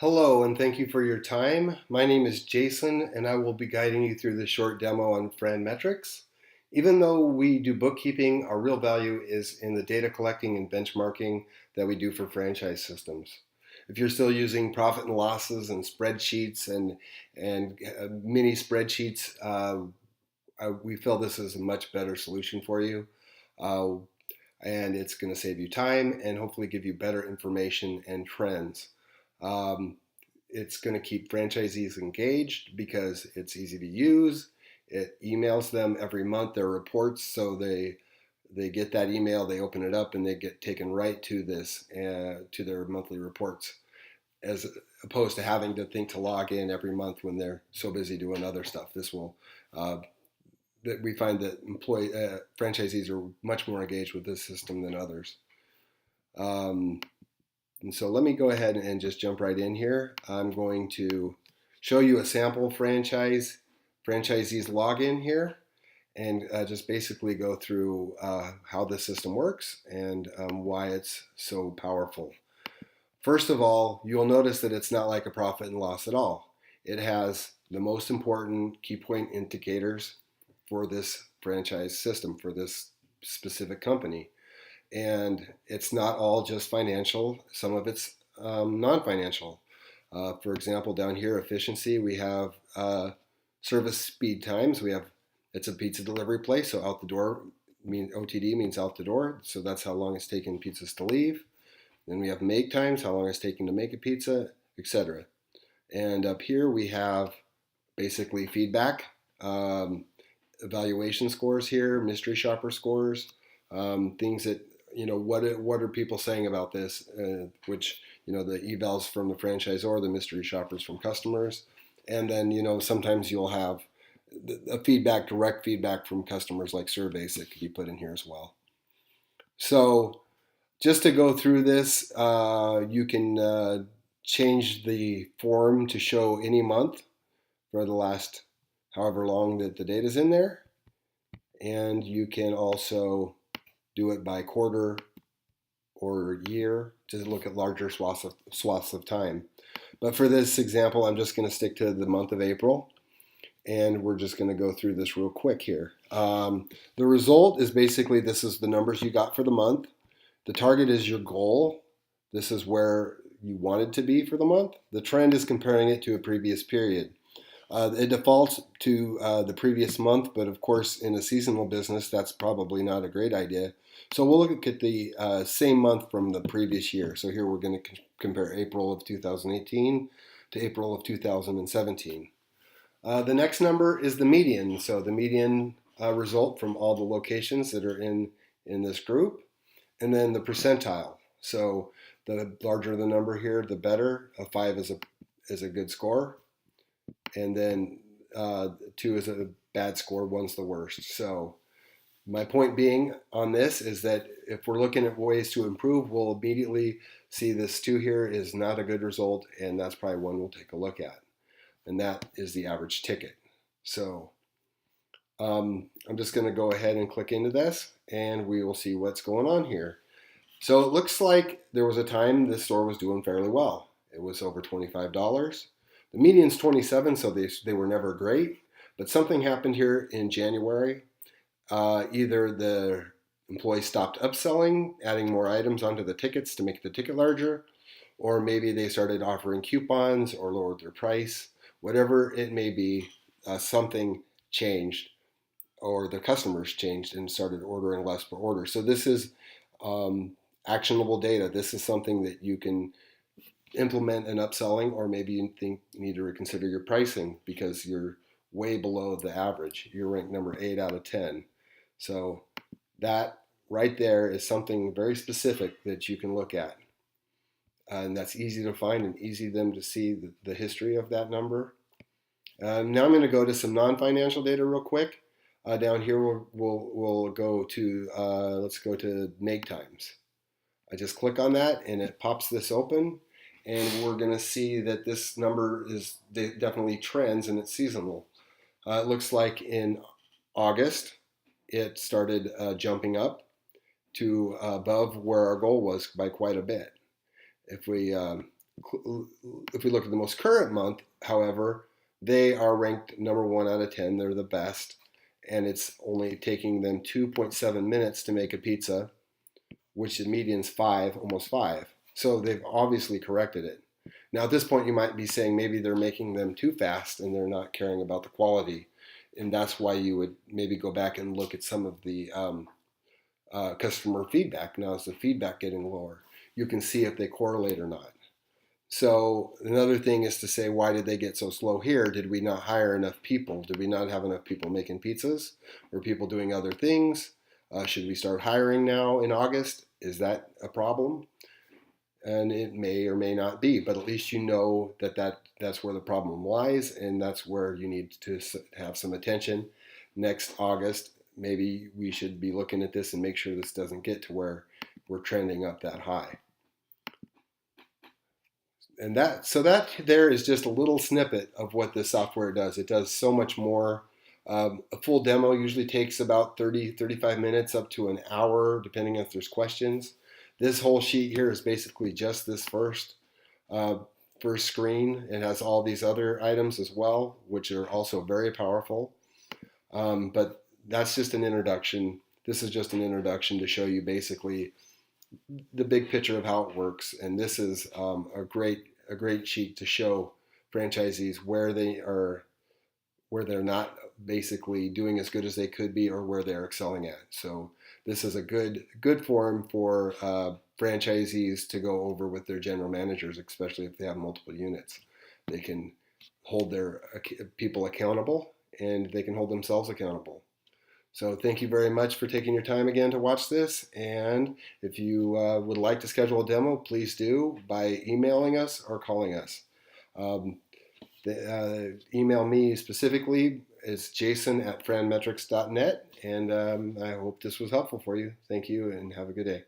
Hello, and thank you for your time. My name is Jason, and I will be guiding you through this short demo on Fran Metrics. Even though we do bookkeeping, our real value is in the data collecting and benchmarking that we do for franchise systems. If you're still using profit and losses and spreadsheets and mini spreadsheets, we feel this is a much better solution for you. Uh, and it's going to save you time and hopefully give you better information and trends. Um, it's going to keep franchisees engaged because it's easy to use. It emails them every month their reports, so they get that email, they open it up, and they get taken right to this to their monthly reports, as opposed to having to think to log in every month when they're so busy doing other stuff. This will uh, that we find that franchisees are much more engaged with this system than others. Um, and so let me go ahead and just jump right in here. I'm going to show you a sample franchisees login here, and just basically go through how the system works and why it's so powerful. First of all, you'll notice that it's not like a profit and loss at all. It has the most important key point indicators for this franchise system, for this specific company. And it's not all just financial, some of it's non financial. For example, down here, efficiency, we have service speed times. It's a pizza delivery place, so out the door, OTD means out the door, so that's how long it's taking pizzas to leave. Then we have make times, how long it's taking to make a pizza, etc. And up here we have basically feedback, evaluation scores here, mystery shopper scores, things that, what are people saying about this, which, the evals from the franchisor, the mystery shoppers from customers. And then, sometimes you'll have direct feedback from customers, like surveys that could be put in here as well. So just to go through this, you can change the form to show any month for the last however long that the data's in there. And you can also do it by quarter or year to look at larger swaths of time. But for this example, I'm just going to stick to the month of April, and we're just going to go through this real quick here. The result is basically this is the numbers you got for the month. The target is your goal. This is where you wanted to be for the month. The trend is comparing it to a previous period. It defaults to the previous month, but of course, in a seasonal business, that's probably not a great idea. So we'll look at the same month from the previous year. So here we're going to compare April of 2018 to April of 2017. The next number is the median. So the median result from all the locations that are in this group, and then the percentile. So the larger the number here, the better. A 5 is a good score, and then 2 is a bad score, 1's the worst. So my point being on this is that if we're looking at ways to improve, we'll immediately see this 2 here is not a good result, and that's probably one we'll take a look at. And that is the average ticket. So I'm just going to go ahead and click into this, and we will see what's going on here. So it looks like there was a time this store was doing fairly well. It was over $25. The median's 27, so they were never great. But something happened here in January. Either the employee stopped upselling, adding more items onto the tickets to make the ticket larger, or maybe they started offering coupons or lowered their price. Whatever it may be, something changed, or the customers changed and started ordering less per order. So this is actionable data. This is something that you can implement an upselling, or maybe you think you need to reconsider your pricing because you're way below the average. You're ranked number 8 out of 10. So that right there is something very specific that you can look at. And that's easy to find and easy them to see the history of that number. Now I'm going to go to some non-financial data real quick. Down here we'll go to, let's go to make times. I just click on that and it pops this open, and we're going to see that this number is definitely trends and it's seasonal. It looks like in August it started jumping up to above where our goal was by quite a bit. If we if we look at the most current month, however, they are ranked number 1 out of 10. They're the best, and it's only taking them 2.7 minutes to make a pizza, which the median's five, almost five. So they've obviously corrected it. Now, at this point, you might be saying maybe they're making them too fast and they're not caring about the quality. And that's why you would maybe go back and look at some of the customer feedback. Now, is the feedback getting lower? You can see if they correlate or not. So another thing is to say, why did they get so slow here? Did we not hire enough people? Did we not have enough people making pizzas? Were people doing other things? Should we start hiring now in August? Is that a problem? And it may or may not be, but at least you know that's where the problem lies, and that's where you need to have some attention. Next August, maybe we should be looking at this and make sure this doesn't get to where we're trending up that high. And that there is just a little snippet of what this software does. It does so much more. A full demo usually takes about 35 minutes up to an hour, depending if there's questions. This whole sheet here is basically just this first screen. It has all these other items as well, which are also very powerful. But that's just an introduction. This is just an introduction to show you basically the big picture of how it works. And this is a great sheet to show franchisees where they're not basically doing as good as they could be or where they're excelling at. So this is a good forum for franchisees to go over with their general managers, especially if they have multiple units. They can hold their people accountable and they can hold themselves accountable. So thank you very much for taking your time again to watch this. And if you would like to schedule a demo, please do by emailing us or calling us. Email me specifically. It's jason@franmetrics.net. And I hope this was helpful for you. Thank you and have a good day.